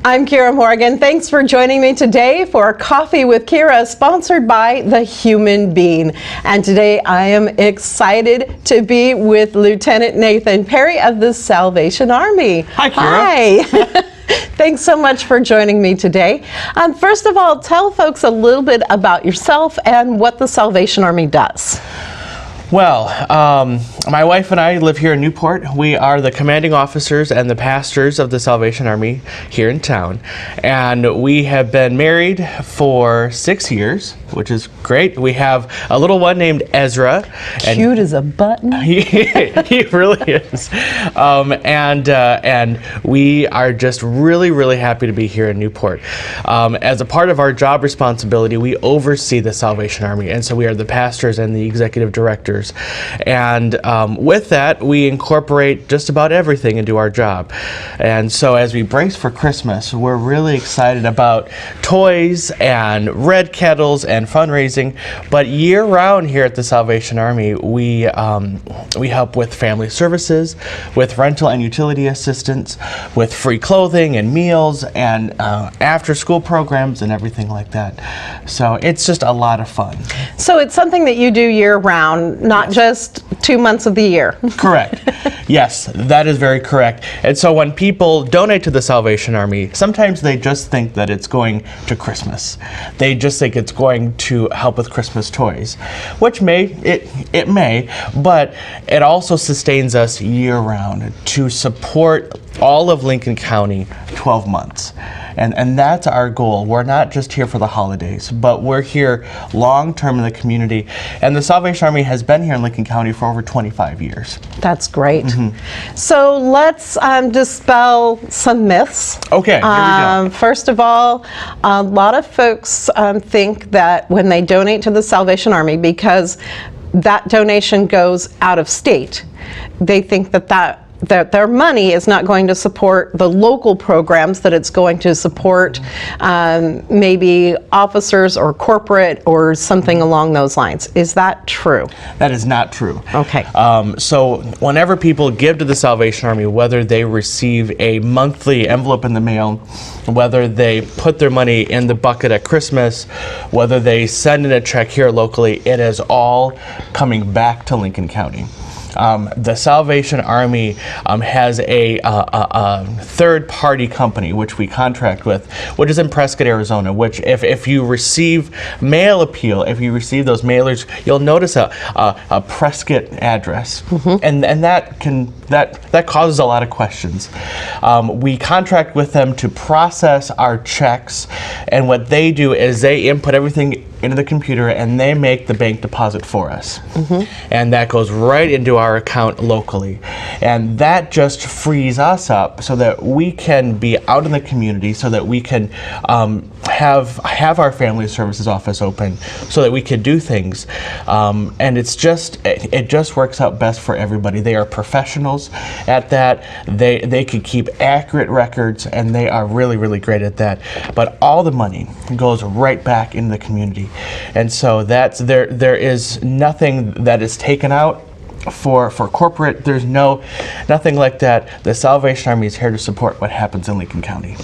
I'm Kiera Morgan. Thanks for joining me today for Coffee with Kiera, sponsored by The Human Being. And today I am excited to be with Lieutenant Nathan Perry of the Salvation Army. Hi, Kiera. Hi. Thanks so much for joining me today. First of all, tell folks a little bit about yourself and what the Salvation Army does. Well, my wife and I live here in Newport. We are the commanding officers and the pastors of the Salvation Army here in town. And we have been married for 6 years, which is great. We have a little one named Ezra. Cute as a button. He really is. And we are just really happy to be here in Newport. As a part of our job responsibility, we oversee the Salvation Army. And so we are the pastors and the executive directors. And with that, we incorporate just about everything into our job. And so as we brace for Christmas, we're really excited about toys and red kettles and fundraising. But year-round here at the Salvation Army, we help with family services, with rental and utility assistance, with free clothing and meals, and after-school programs and everything like that. So it's just a lot of fun. So it's something that you do year-round, not just 2 months of the year. Correct. Yes, that is very correct. And so when people donate to the Salvation Army, sometimes they just think that it's going to Christmas. They just think it's going to help with Christmas toys, which it may, but it also sustains us year-round to support all of Lincoln County 12 months. And that's our goal. We're not just here for the holidays, but we're here long-term in the community. And the Salvation Army has been here in Lincoln County for over 25 years. That's great. So let's dispel some myths. Okay, here we go. First of all, a lot of folks think that when they donate to the Salvation Army, because that donation goes out of state, they think that their money is not going to support the local programs, that it's going to support maybe officers or corporate or something along those lines. Is that true? That is not true. Okay. So whenever people give to the Salvation Army, whether they receive a monthly envelope in the mail, whether they put their money in the bucket at Christmas, whether they send in a check here locally, it is all coming back to Lincoln County. The Salvation Army has a third-party company which we contract with, which is in Prescott, Arizona, which if you receive mail appeal, if you receive those mailers, you'll notice a Prescott address. And that causes a lot of questions. We contract with them to process our checks, and what they do is they input everything into the computer and they make the bank deposit for us. And that goes right into our account locally. And that just frees us up so that we can be out in the community, so that we can have our family services office open, so that we can do things. And it just works out best for everybody. They are professionals at that. They can keep accurate records, and they are really great at that. But all the money goes right back into the community. And so there is nothing that is taken out for corporate. There's nothing like that. The Salvation Army is here to support what happens in Lincoln County.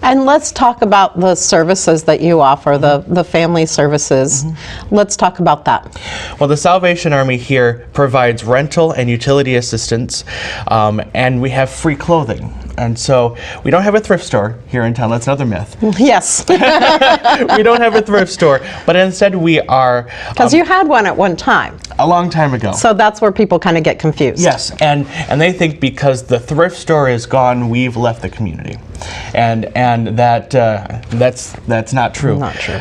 And let's talk about the services that you offer, the family services. Let's talk about that. Well, the Salvation Army here provides rental and utility assistance, and we have free clothing. And so we don't have a thrift store here in town. That's another myth. Yes. We don't have a thrift store, but instead we are... Because you had one at one time. A long time ago. So that's where people kind of get confused. Yes, and they think because the thrift store is gone, we've left the community. And that's not true. Not true.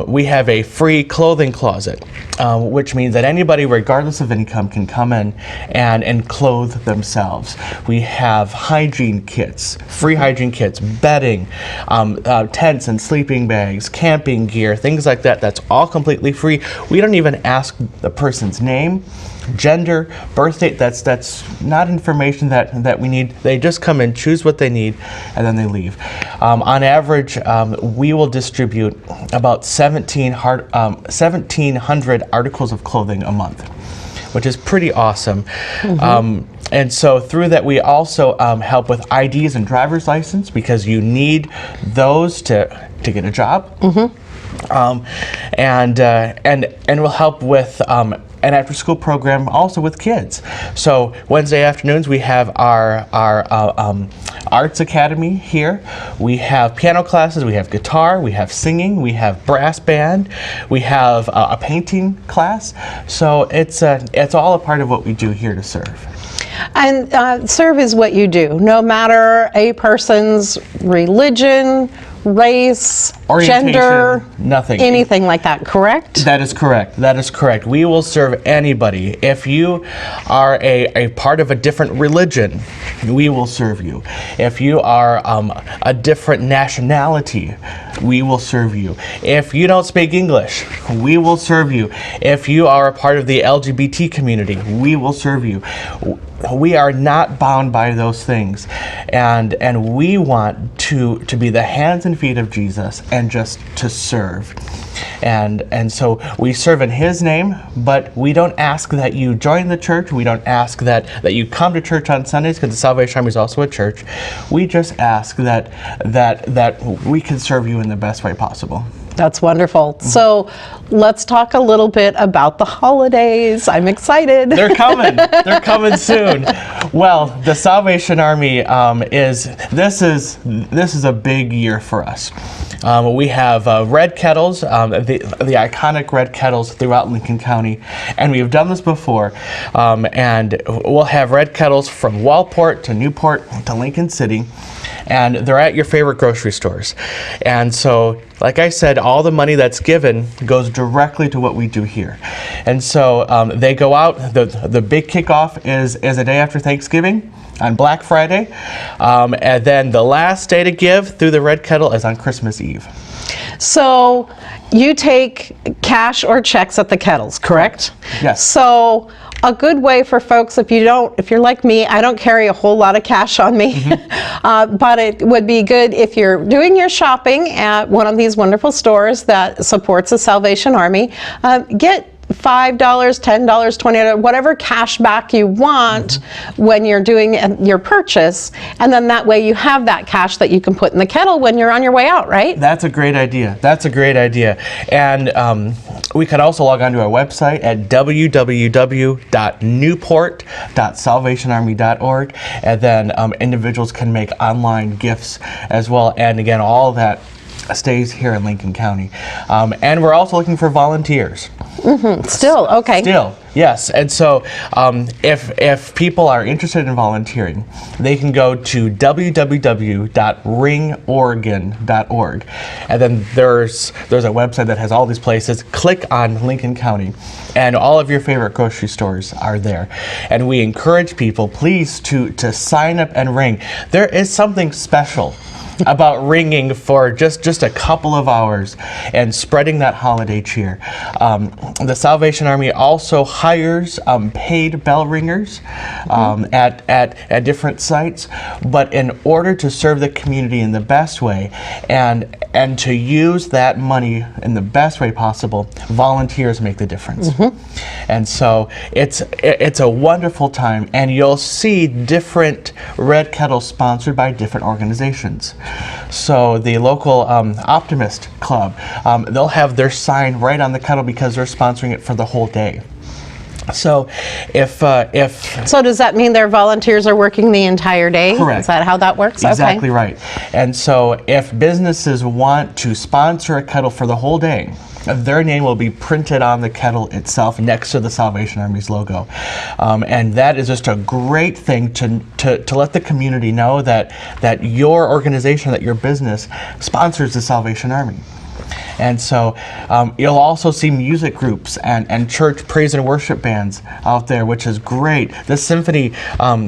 We have a free clothing closet, which means that anybody, regardless of income, can come in and clothe themselves. We have hygiene kits, free hygiene kits, bedding, tents and sleeping bags, camping gear, things like that. That's all completely free. We don't even ask the person's name, gender, birth date. That's not information that we need. They just come in, choose what they need, and then they leave. On average, we will distribute about 1,700 articles of clothing a month, which is pretty awesome. And so through that, we also help with IDs and driver's license, because you need those to get a job. And we'll help with an after-school program also with kids. So Wednesday afternoons we have our arts academy here. We have piano classes, we have guitar, we have singing, we have brass band, we have a painting class. So it's all a part of what we do here to serve. And serve is what you do, no matter a person's religion, race, Orientation, gender, nothing. anything like that, correct? That is correct. That is correct. We will serve anybody. If you are a part of a different religion, we will serve you. If you are a different nationality, we will serve you. If you don't speak English, we will serve you. If you are a part of the LGBT community, we will serve you. We are not bound by those things, and we want to be the hands and feet of Jesus and just to serve. And so we serve in His name, but we don't ask that you join the church. We don't ask that you come to church on Sundays, because the Salvation Army is also a church. We just ask that we can serve you in the best way possible. That's wonderful. So let's talk a little bit about the holidays. I'm excited. They're coming. They're coming soon. Well, the Salvation Army is a big year for us. We have red kettles, the iconic red kettles throughout Lincoln County, and we've done this before. And we'll have red kettles from Wallport to Newport to Lincoln City, and they're at your favorite grocery stores. And so, like I said, all the money that's given goes directly to what we do here. And so they go out. The big kickoff is a day after Thanksgiving, on Black Friday, and then the last day to give through the red kettle is on Christmas Eve. So you take cash or checks at the kettles, correct? Yes. So a good way for folks, if you're like me, I don't carry a whole lot of cash on me, but it would be good if you're doing your shopping at one of these wonderful stores that supports the Salvation Army, get $5, $10, $20, whatever cash back you want when you're doing your purchase, and then that way you have that cash that you can put in the kettle when you're on your way out, right? That's a great idea. That's a great idea. And we can also log on to our website at www.newport.salvationarmy.org, and then individuals can make online gifts as well. And again, all that stays here in Lincoln County. And we're also looking for volunteers. Still, okay. Still, yes. And so if people are interested in volunteering, they can go to www.ringoregon.org. And then there's a website that has all these places. Click on Lincoln County, and all of your favorite grocery stores are there. And we encourage people, please, to sign up and ring. There is something special about ringing for just a couple of hours and spreading that holiday cheer. The Salvation Army also hires paid bell ringers at different sites, but in order to serve the community in the best way and to use that money in the best way possible, volunteers make the difference. And so it's a wonderful time, and you'll see different red kettles sponsored by different organizations. So the local Optimist Club, they'll have their sign right on the kettle because they're sponsoring it for the whole day. So So does that mean their volunteers are working the entire day? Correct. Is that how that works? Exactly Okay. right. And so if businesses want to sponsor a kettle for the whole day, their name will be printed on the kettle itself next to the Salvation Army's logo. And that is just a great thing to let the community know that your organization, that your business sponsors the Salvation Army. And so you'll also see music groups and church praise and worship bands out there, which is great. The symphony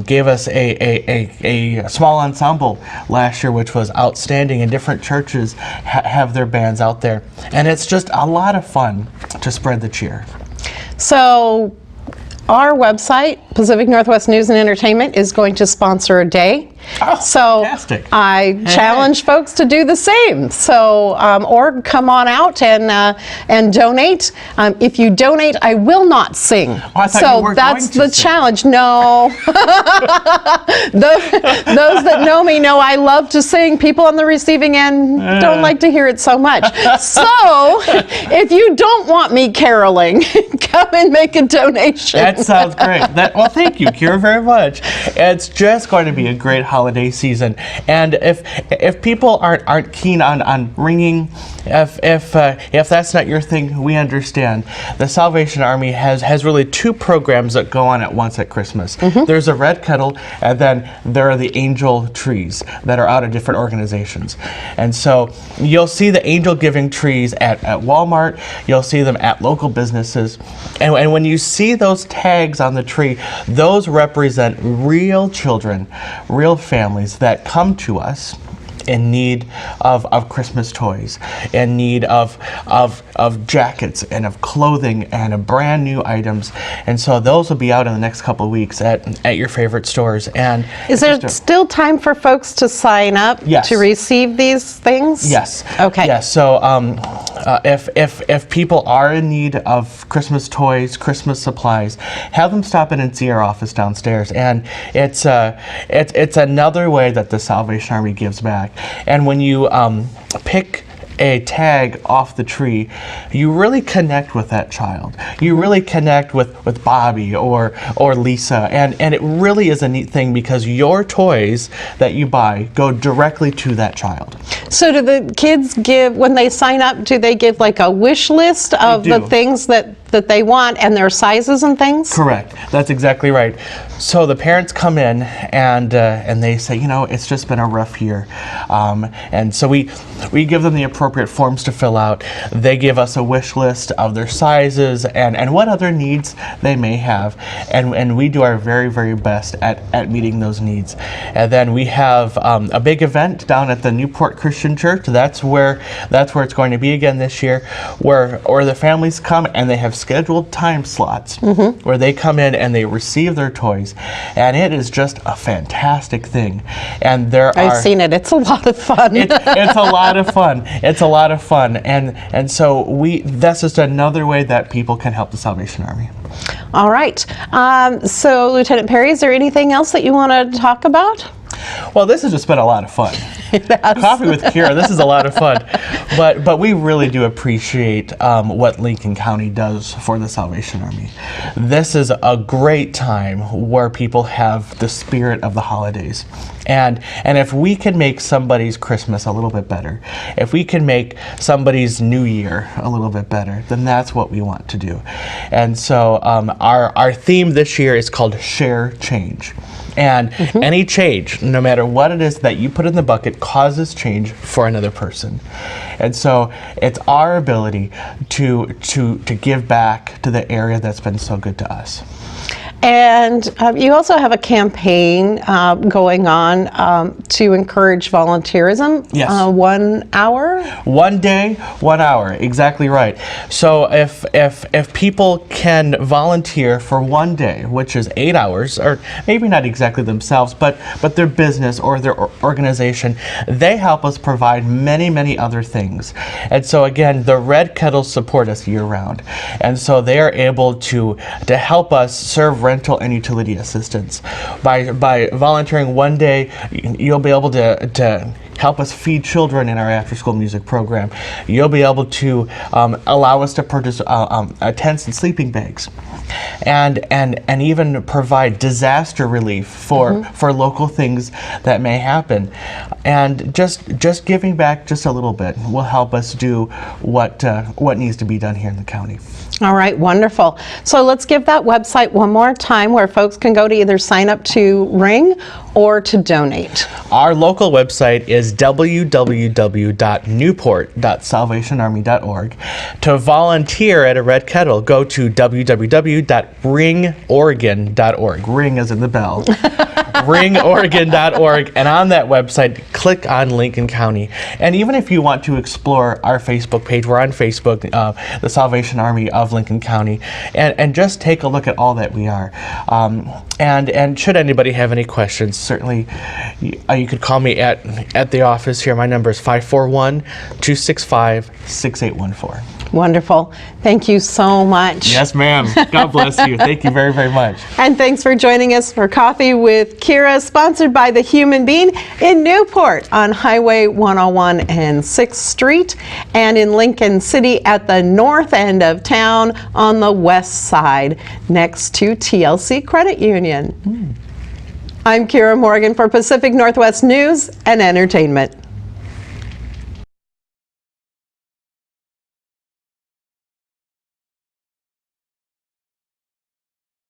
gave us a small ensemble last year, which was outstanding, and different churches have their bands out there. And it's just a lot of fun to spread the cheer. So our website, Pacific Northwest News and Entertainment is going to sponsor a day. Oh, So fantastic. I challenge folks to do the same. So, or come on out and donate. If you donate, I will not sing. I thought so you were that's going to the sing. challenge. No. Those that know me know I love to sing. People on the receiving end don't like to hear it so much. So, if you don't want me caroling, come and make a donation. That sounds great. Well, thank you, Kiera, very much. It's just going to be a great holiday season, and if people aren't keen on ringing, if that's not your thing, we understand. The Salvation Army has really two programs that go on at once at Christmas. There's a red kettle, and then there are the angel trees that are out of different organizations. And so you'll see the angel giving trees at Walmart. You'll see them at local businesses, and when you see those tags on the tree, those represent real children, real families that come to us in need of Christmas toys, in need of jackets and of clothing and of brand new items. And so those will be out in the next couple of weeks at your favorite stores. And Is there still time for folks to sign up Yes. to receive these things? Yes. Okay. Yes. So if people are in need of Christmas toys, Christmas supplies, have them stop in and see our office downstairs. And it's another way that the Salvation Army gives back. And when you pick a tag off the tree, you really connect with that child. You really connect with Bobby or Lisa, and it really is a neat thing because your toys that you buy go directly to that child. So do the kids give, when they sign up, do they give like a wish list of the do. things that they want and their sizes and things? Correct. That's exactly right. So the parents come in and they say, it's just been a rough year, and so we give them the appropriate forms to fill out. They give us a wish list of their sizes and what other needs they may have, and we do our very, very best at meeting those needs. And then we have a big event down at the Newport Christian Church. That's where it's going to be again this year, where the families come and they have scheduled time slots where they come in and they receive their toys, and it is just a fantastic thing. And I've seen it. It's a lot of fun. It's a lot of fun. It's a lot of fun, and so that's just another way that people can help the Salvation Army. All right. So Lieutenant Perry, is there anything else that you want to talk about? Well, this has just been a lot of fun. Coffee with Kiera, this is a lot of fun. But we really do appreciate what Lincoln County does for the Salvation Army. This is a great time where people have the spirit of the holidays. And if we can make somebody's Christmas a little bit better, if we can make somebody's New Year a little bit better, then that's what we want to do. And so our theme this year is called Share Change. And any change, no matter what it is that you put in the bucket, causes change for another person. And so it's our ability to give back to the area that's been so good to us. And you also have a campaign going on to encourage volunteerism. Yes. 1 hour? 1 day, 1 hour, exactly right. So if people can volunteer for 1 day, which is 8 hours, or maybe not exactly themselves, but their business or their organization, they help us provide many, many other things. And so again, the Red Kettles support us year round. And so they are able to help us serve rental and utility assistance. By volunteering 1 day, you'll be able to help us feed children in our after-school music program. You'll be able to allow us to purchase tents and sleeping bags, and even provide disaster relief for local things that may happen. And just giving back just a little bit will help us do what needs to be done here in the county. All right, wonderful. So let's give that website one more time where folks can go to either sign up to ring or to donate? Our local website is www.newport.salvationarmy.org. To volunteer at a Red Kettle, go to www.ringoregon.org. Ring as in the bell. ringoregon.org, and on that website, click on Lincoln County. And even if you want to explore our Facebook page, we're on Facebook, the Salvation Army of Lincoln County, and just take a look at all that we are. And should anybody have any questions, certainly you could call me at the office here. My number is 541-265-6814. Wonderful. Thank you so much. Yes, ma'am. God bless you. Thank you very, very much. And thanks for joining us for Coffee with Kiera, sponsored by The Human Bean in Newport on Highway 101 and 6th Street, and in Lincoln City at the north end of town on the west side next to TLC Credit Union. I'm Kiera Morgan for Pacific Northwest News and Entertainment.